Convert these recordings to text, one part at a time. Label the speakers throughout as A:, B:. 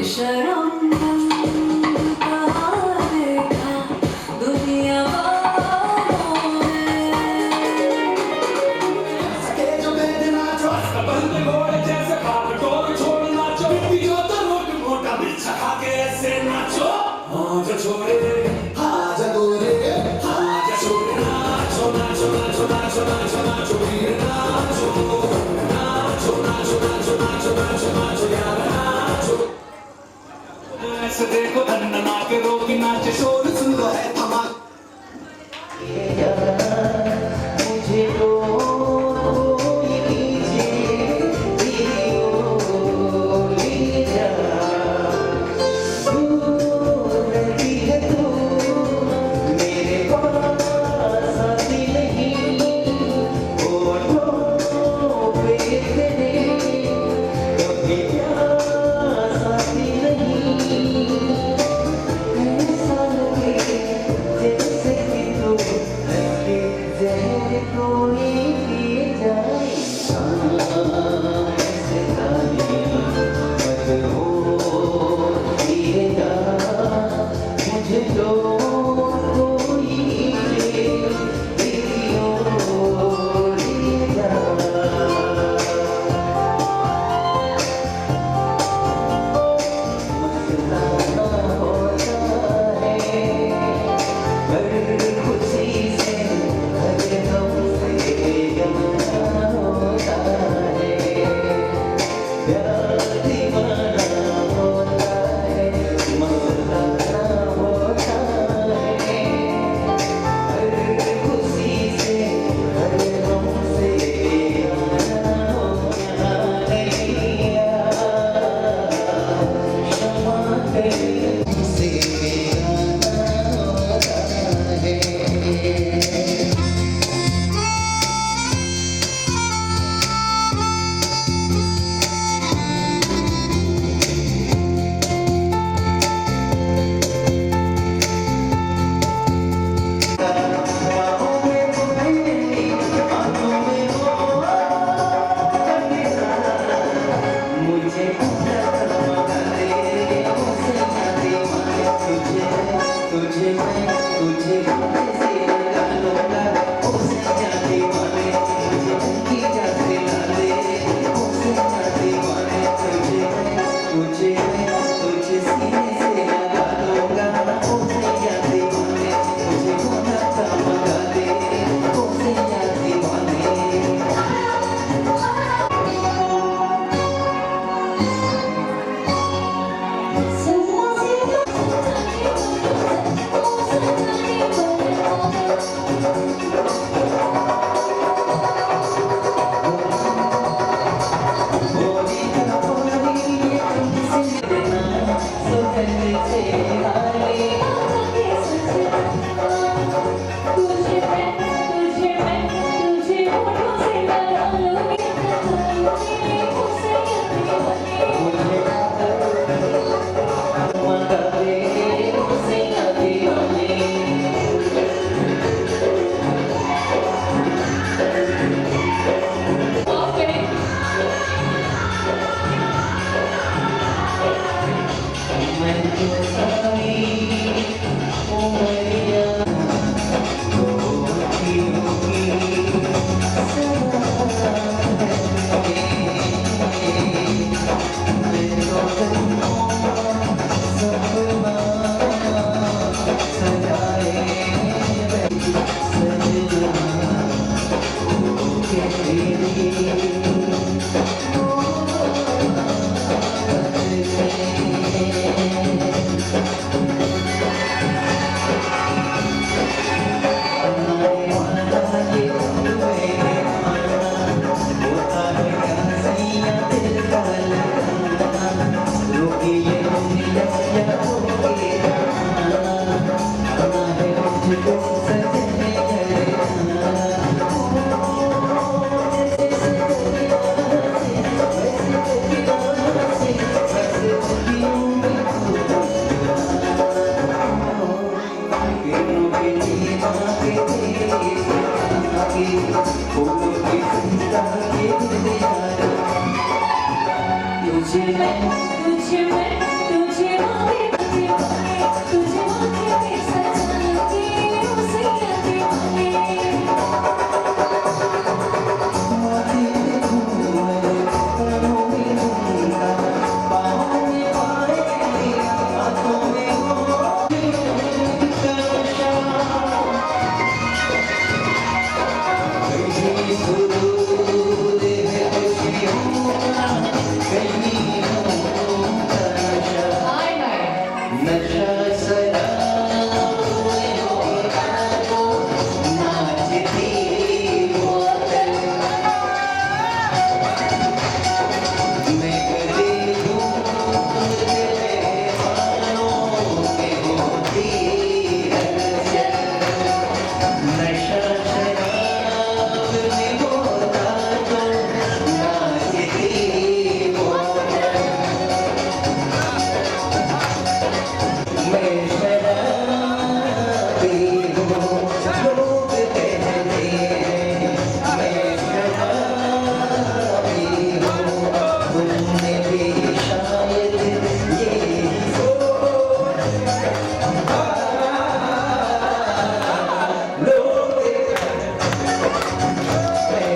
A: शर्म कहाँ देखा दुनिया वालों ने।
B: सके जो मैंने नाचो बंद घोड़े जैसे भाग डोर छोड़ नाचो पियो तो रोट मोटा मिर्चा खा के ऐसे नाचो हाथ छोड़े हाथ गोरे हाथ छोड़े नाचो नाचो नाचो नाचो नाचो नाचो वीर नाचो नाचो नाचो नाचो नाचो नाचो नाचो यार नाचो ऐसे देखो धन्ना के रोगी नाचे शोर सुन लो है धमाका
C: मुझे तो नशा शराब में होता तो नाचती बोतल मैं गली दूर तेरे बालों में होती हलचल नशा शराब में होता तो नाचती बोतल मैं शराबी हूँ लोग कहते हैं मैं शराबी हूँ तुमने भी शायद यही सोचा लोग मैं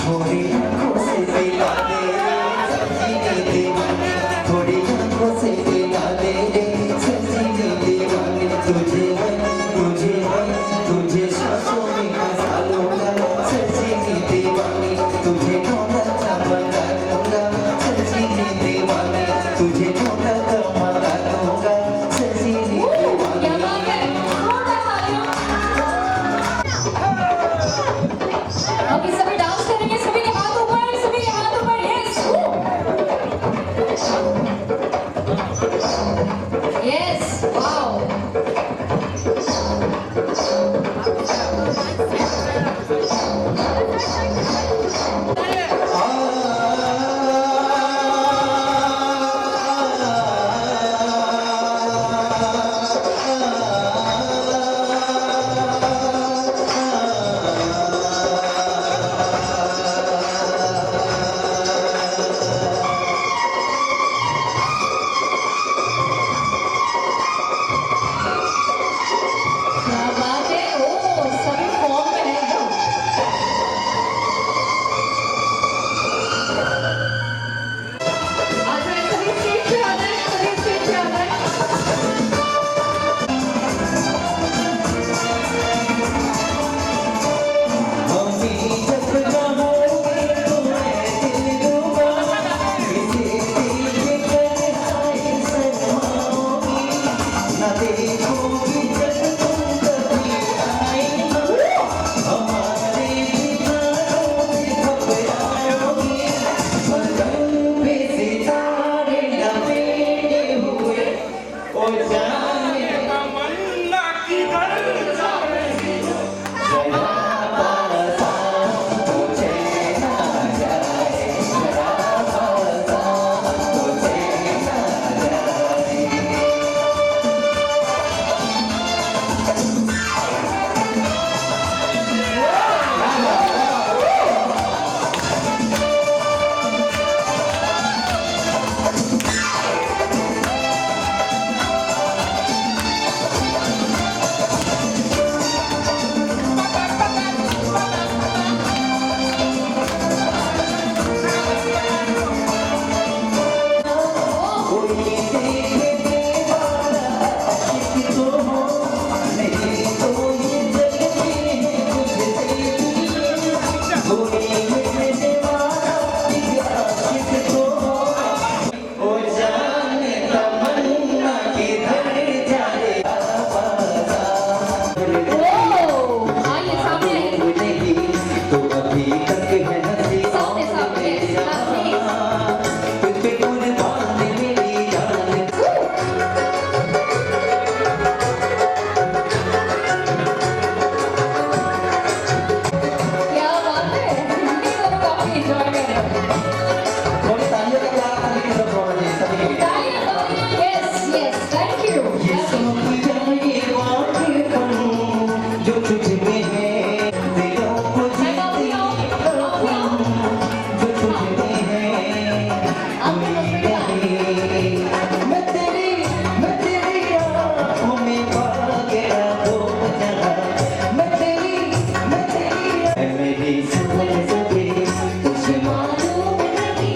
C: थोड़ी आंखों से पिला दे सजीनी दीवानी थोड़ी आंखों से पिला दे सजीनी दीवानी तुझे सांसों में फंसा लूंगा सजीनी दीवानी तुझे ढूंढा चमका लूंगा सजीनी दीवानी तुझे ढूंढा चमका लूंगा सजीनी
A: क्या
C: दीवानी
A: बात है ओके सभी डांस करेंगे सभी के हाथ ऊपर यस यस वाओ क्या बात है ओ सभी फॉर्म में है एकदम आ जाए सभी स्टेज पे आ जाए सभी स्टेज पे आ जाए
C: मम्मी जब कहोगे तो मैं दिल दूंगा किसी दिल के तन्हाई शर्माओगी ना देखोगी जब तुम कभी आएगा हमारे दीवारों से घबराओगी पलंग पे सितारे लपेटे हुए ओ जाने
B: तमन्ना किधर जाएगी
C: जरा पासा मुझे ना जाए जरा पासा मुझे ना जाए कोई देखे वाला आशिक तो हो नहीं तो ये जग में कुछ देखिए कोई मिलने वाला आशिक तो हो ओ जाने तमन्ना किधर जाए
A: ओ आइए सामने आइए
C: नहीं तो अभी तक है हंसी
A: सामने सामने सामने
C: तुझ पे कुर्बान मेरी जान
A: क्या बात है ये सब काफी एंजॉय कर रहे हैं
C: थोड़ी तालियों का क्या सभी की तरफ होना चाहिए सभी के
A: तालियां यस यस थैंक यू
C: ये सब जाए वाक़िफ़न जो तुझ में है दिलों को जीती धड़कन जो तुझ में है हमें नहीं मैं तेरी आँखों में पा गया दो जहां मैं तेरी है मेरी समझ सभी तुझे
A: मालूम नहीं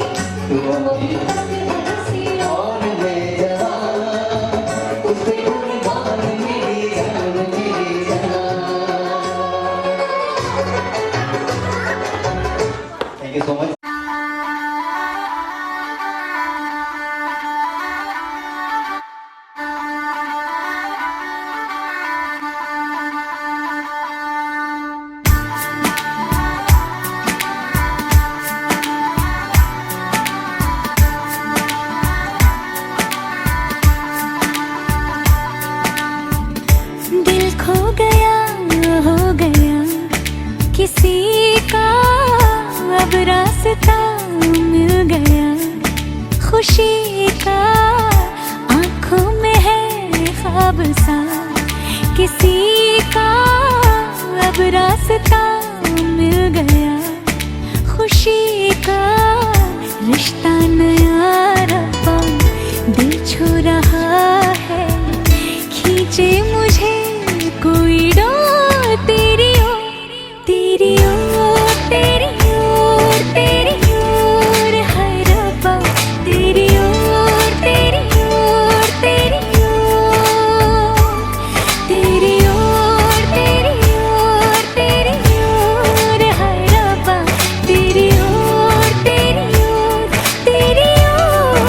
C: तू
A: वो
C: अभी
A: भी तक हंसी
C: और मैं जवान उस पे कुर्बान मेरी जान थैंक यू सो मच
D: अब रास्ता मिल गया खुशी का, आंखों में है ख्वाब सा किसी का। अब रास्ता मिल गया खुशी का, रिश्ता नया रब्बा दिल छू रहा है, खींचे मुझे कोई डोर तेरी ओर, तेरी ओर, तेरी ओर, तेरी ओर है रब्बा, तेरी ओर, तेरी ओर, तेरी ओर, तेरी ओर, तेरी ओर, तेरी ओर है रब्बा, तेरी ओर, तेरी ओर, तेरी ओर।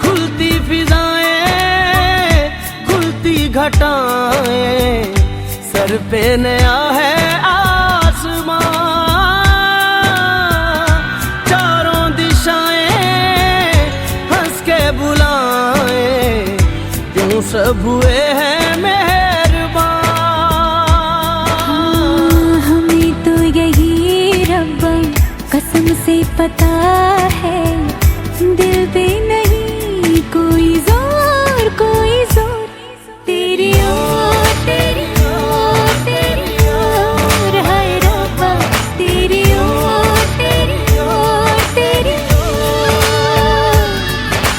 E: खुलती फिजाएं, खुलती घटाएं, सर पे नया है आसमां, चारों दिशाएं हंस के बुलाएं, यूं सब हुए हैं मेहरबान।
D: हमें तो यही रब्बा कसम से पता है, दिल पे नहीं कोई जोर, कोई जोर, तेरी ओर, तेरी ओर, तेरी ओर है रब्बा, तेरी ओर, तेरी ओर, तेरी ओर,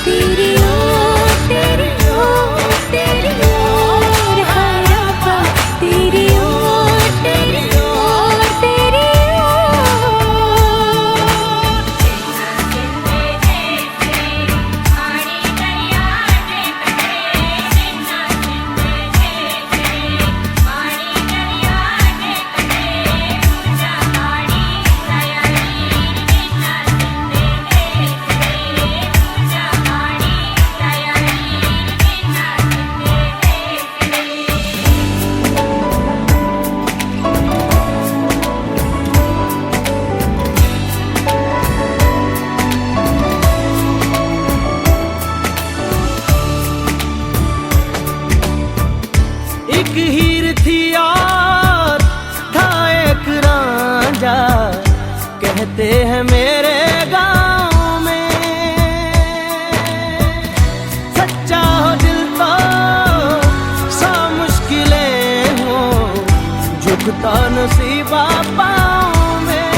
D: तेरी ओर, तेरी ओर, तेरी ओर है रब्बा, तेरी ओर, तेरी ओर, तेरी ओर।
E: एक हीर थी और था एक रांझा, कहते हैं मेरे गांव में, सच्चा हो दिल तो सा मुश्किलें हो, झुकता नसीबा पाँव में।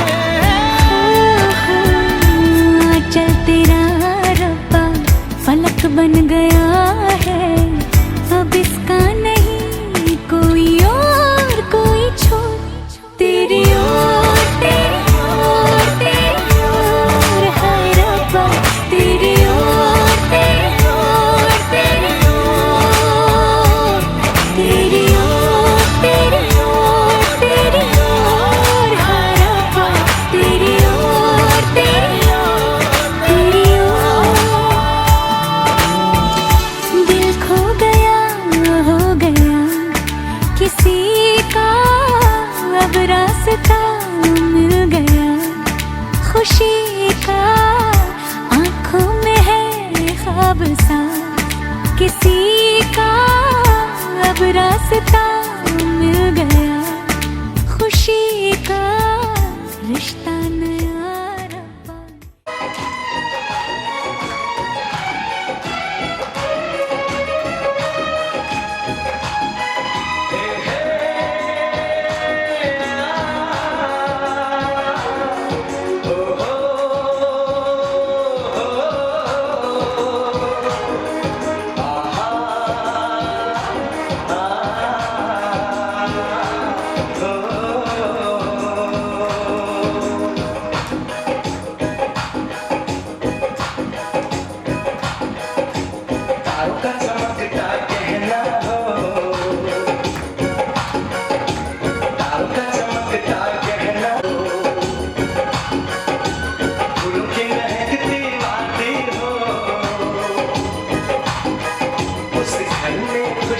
D: चल तेरा रब्बा फलक बन गया है, अब इसका नहीं कोई और, कोई छोर, तेरी ओर, तेरी ओर, तेरी ओर है रब्बा, तेरी ओर, तेरी ओर, तेरी ओर, तेरी ओर, तेरी ओर, तेरी ओर है रब्बा, तेरी ओर, तेरी ओर, तेरी ओर। दिल खो गया हो गया किसी का, अब रास्ता मिल गया खुशी का, आंखों में है ख्वाब सा किसी का, अब रास्ता मिल गया खुशी का, रिश्ता नया रब्बा।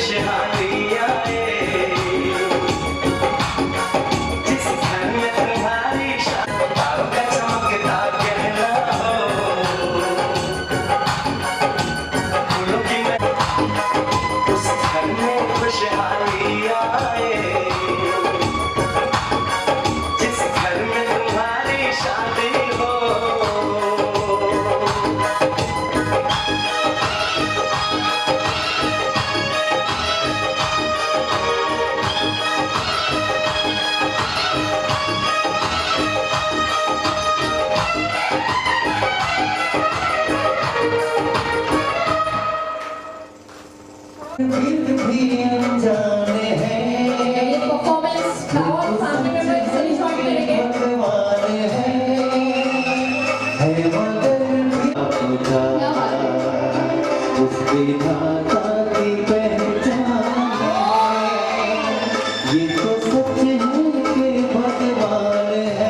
C: खुशहाली आए, जिस घर में तुम्हारी शादी का चमकता कहना हो, फूलों की उस घर में खुशहाली आए, जिस घर में तुम्हारी शादी हो। दिल भी अनजाने हैं,
A: ये परफॉर्मेंस और फैमिली मेंबर्स से जॉइन करेंगे।
C: भगवान है मगर भी पूछा उस विधाता की पहचान है, ये तो सच है कि भगवान है।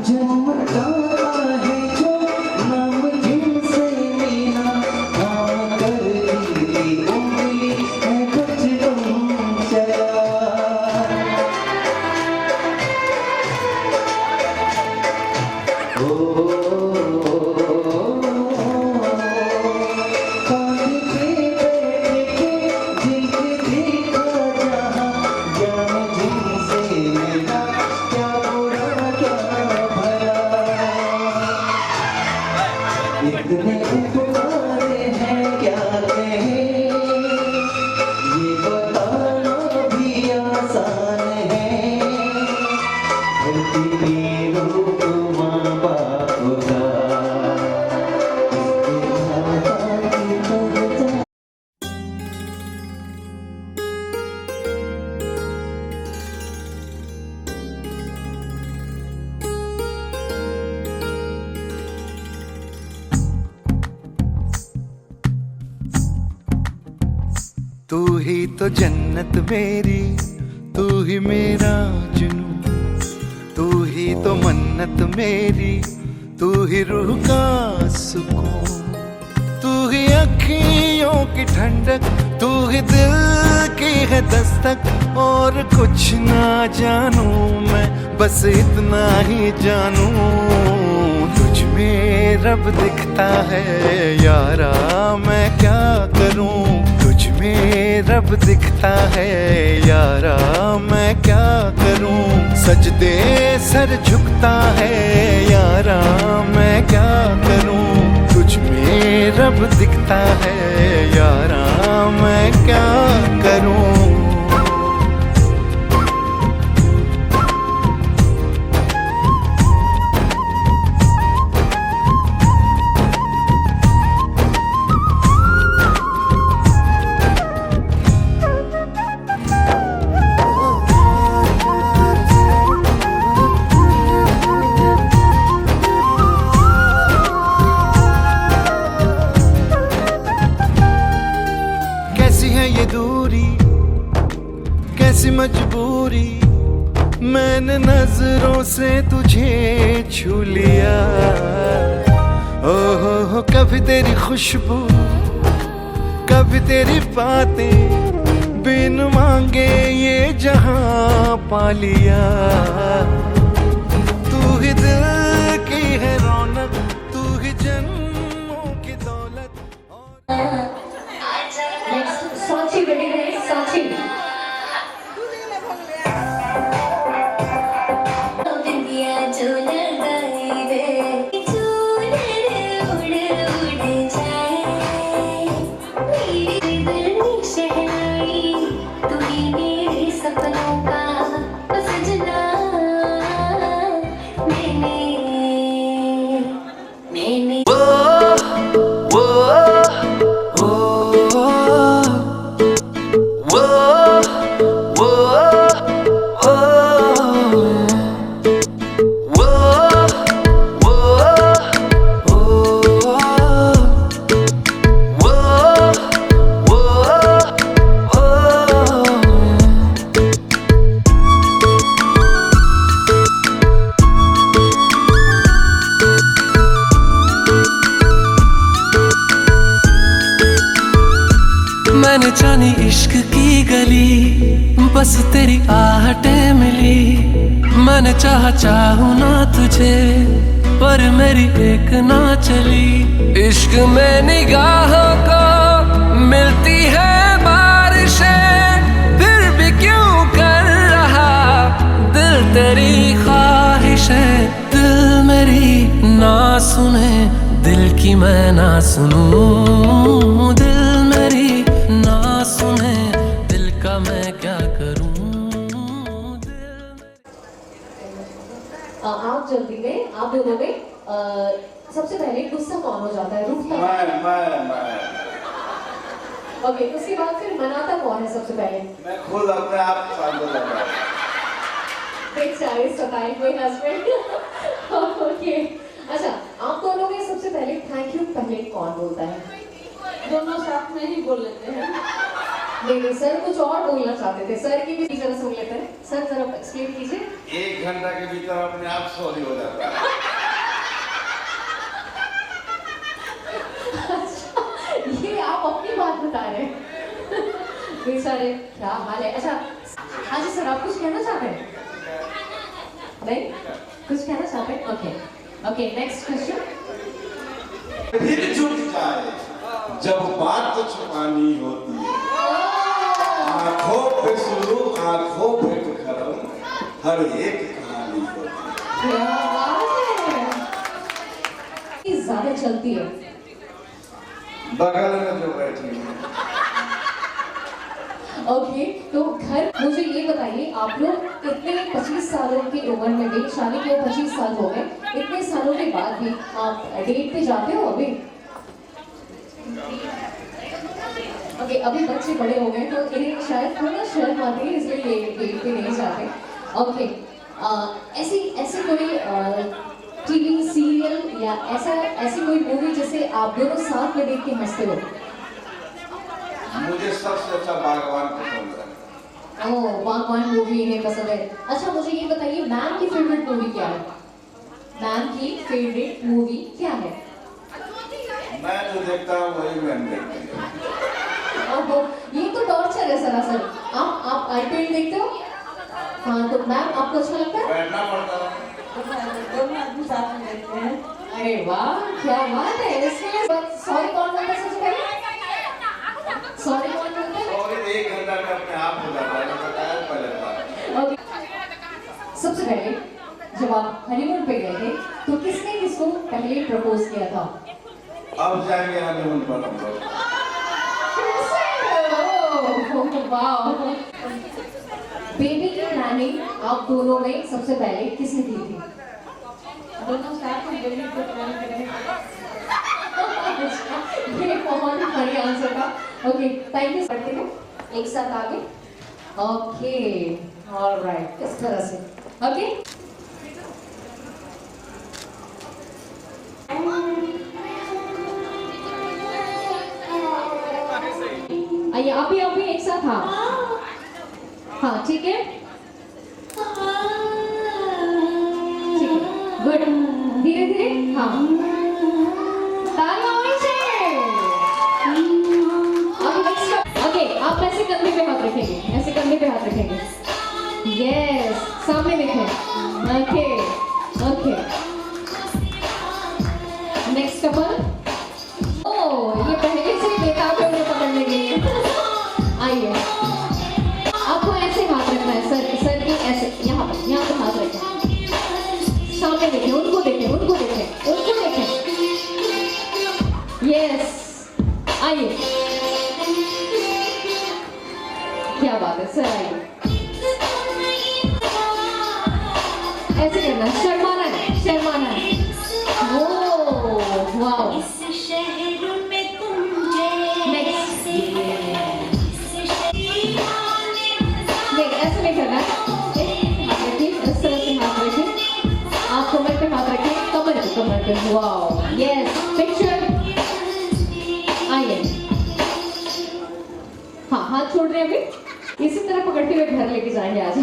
C: जन्मता है जो नाम जिनसे मीना, काम कर ली उंगली है कुछ तुम चला। कांधे पे बैठ के दिल देखा जहाँ, ज्ञान जिनसे मिला क्या बुरा क्या भला। इतने उपकारे हैं क्या कहे, ये बताना भी आसान है। धरती में रूप माँ बाप का, इसके माता की पहचान।
E: तू ही तो जन्नत मेरी, तू ही मेरा जुनून, तू ही तो मन्नत मेरी, तू ही रूह का सुकून, तू ही अखियों की ठंडक, तू ही दिल की है दस्तक। और कुछ ना जानूं मैं, बस इतना ही जानूं, तुझ में रब दिखता है यारा, मैं क्या करूं। तुझ में रब दिखता है यारा, मैं क्या करूं। सजदे सर झुकता है यारा, मैं क्या करूं। तुझ में रब दिखता है यारा, मैं क्या करूं। ये दूरी कैसी मजबूरी, मैंने नजरों से तुझे छू लिया। ओहो कभी तेरी खुशबू, कभी तेरी बातें, बिन मांगे ये जहां पा लिया। तू ही दिल की है रौनक, तू ही जन्मों की दौलत।
A: साक्षी रेडी है, साक्षी
D: सपनों का
F: बस तेरी आहटें मिली, मैंने चाहूँ ना तुझे, पर मेरी एक ना चली। इश्क में निगाहों को मिलती है बारिशें, फिर भी क्यों कर रहा दिल तेरी ख्वाहिशें। दिल मेरी ना सुने, दिल की मैं ना सुनूं, दिल मेरी ना सुने, दिल का मैं क्या करूं।
A: आप जल्दी में, आप दोनों में सबसे पहले गुस्सा कौन हो जाता है? रूठता है?
G: मैं
A: ओके, उसके बाद फिर मनाता कौन है सबसे पहले?
G: मैं खुद अपने आप शांत हो जाता हूँ।
A: बेचारे सताए हुए हस्बैंड। ओके, अच्छा, आप दोनों में सबसे पहले थैंक यू पहले कौन बोलता है?
H: दोनों साथ में ही बोल लेते हैं।
A: नहीं, सर कुछ और बोलना चाहते थे, सर की भी जरा सुन लेते हैं। सर जरा एक्सप्लेन कीजिए।
G: 1 घंटा के भीतर अपने आप सॉरी हो जाता है।
A: ये आप अपनी बात बता रहे हैं। बेचारे क्या हाल है। अच्छा, हाँ जी सर, आप कुछ कहना चाहते हैं? नहीं, कुछ कहना चाहते हैं? Okay okay, next question.
G: फिर झुक जाए जब बात तो छुपानी होती है, आंखों पे शुरू आंखों पे खत्म, हर एक कहानी होती है।
A: क्या बात है, ज्यादा चलती है।
G: बगल में जो बैठी है।
A: ओके, तो घर, मुझे ये बताइए, आप लोग इतने 25 सालों की उम्र में भी, शादी के 25 साल हो गए, इतने सालों के बाद भी आप डेट पे जाते हो अभी? ओके, अभी बच्चे बड़े हो गए तो इन्हें शायद थोड़ा शर्म आती है, इसलिए ये डेट पे नहीं जाते। ओके, ऐसी कोई टीवी सीरियल या ऐसी कोई मूवी जिसे आप दोनों साथ में देख के हंसते हो?
G: मुझे सबसे अच्छा बागवान पसंद है।
A: ओह, बागवान मूवी इन्हें पसंद है। अच्छा, मुझे ये बताइए, मैम की फेवरेट मूवी क्या है? मैम की फेवरेट मूवी क्या है?
G: मैं जो देखता हूँ वही मैम देखती है।
A: ओहो, ये तो टॉर्चर है सरासर। आप आईपीएल देखते हो? हाँ, तो मैम आपको अच्छा लगता है?
G: बैठना पड़ता है।
H: दोनों आदमी साथ में देखते हैं।
A: अरे वाह, क्या बात है। इसमें सॉरी कौन बोलता है सबसे पहले? सॉरी कौन बोलता है?
G: और 1 घंटा में अपने आप हो जाता है, मैं बताया पहले था।
A: ओके, सबसे पहले जब आप हनीमून पे गए थे तो किसने किसको पहले प्रपोज किया था?
G: अब जाएंगे हनीमून पर हम लोग।
A: वाह, बेबी की प्लानिंग आप दोनों में सबसे पहले किसने की थी?
H: दोनों साथ में बेबी को प्लान करें।
A: ये बहुत फनी आंसर था। Okay, thank you. करते हैं एक साथ आगे। ओके, ऑलराइट, इस तरह से। ओके, आइए आप भी एक साथ। हाँ हाँ, ठीक है, ठीक है, गुड। धीरे धीरे, हाँ, तालियां होनी चाहिए। ओके, आप ऐसे कंधे पे हाथ रखेंगे, ऐसे कंधे पे हाथ रखेंगे। यस, सामने देखें। Okay okay, next couple. Oh, ये पहले से बेताब है उन्हें पकड़ने के लिए। आइए, आपको ऐसे हाथ रखना है, सर की ऐसे, यहाँ पे हाथ रखें। सामने देखें, उनको देखें, उनको देखें, उनको देखें। यस, आइए, क्या बात है सर, आइए। ऐसे करना, शर्माना है, शर्माना है। Oh wow, next. नहीं, ऐसे नहीं करना। हाथ रखिए, इस तरह से हाथ रखिए। आप कमर पे हाथ रखिए, कमर पे। Wow, yes, picture. आइए, हाँ, हाथ छोड़ रहे हैं अभी, इसी तरह पकड़ते हुए घर लेके जाएंगे आज।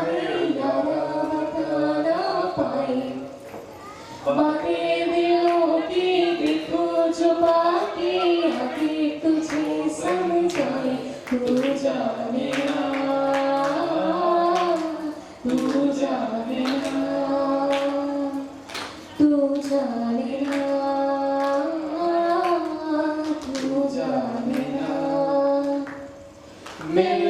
A: पाए यारा बता ना पाए बातें दिलों की देखो छुपा के आके तुझे समझाए तू जाने ना तू जाने ना तू जाने ना तू जाने ना मैं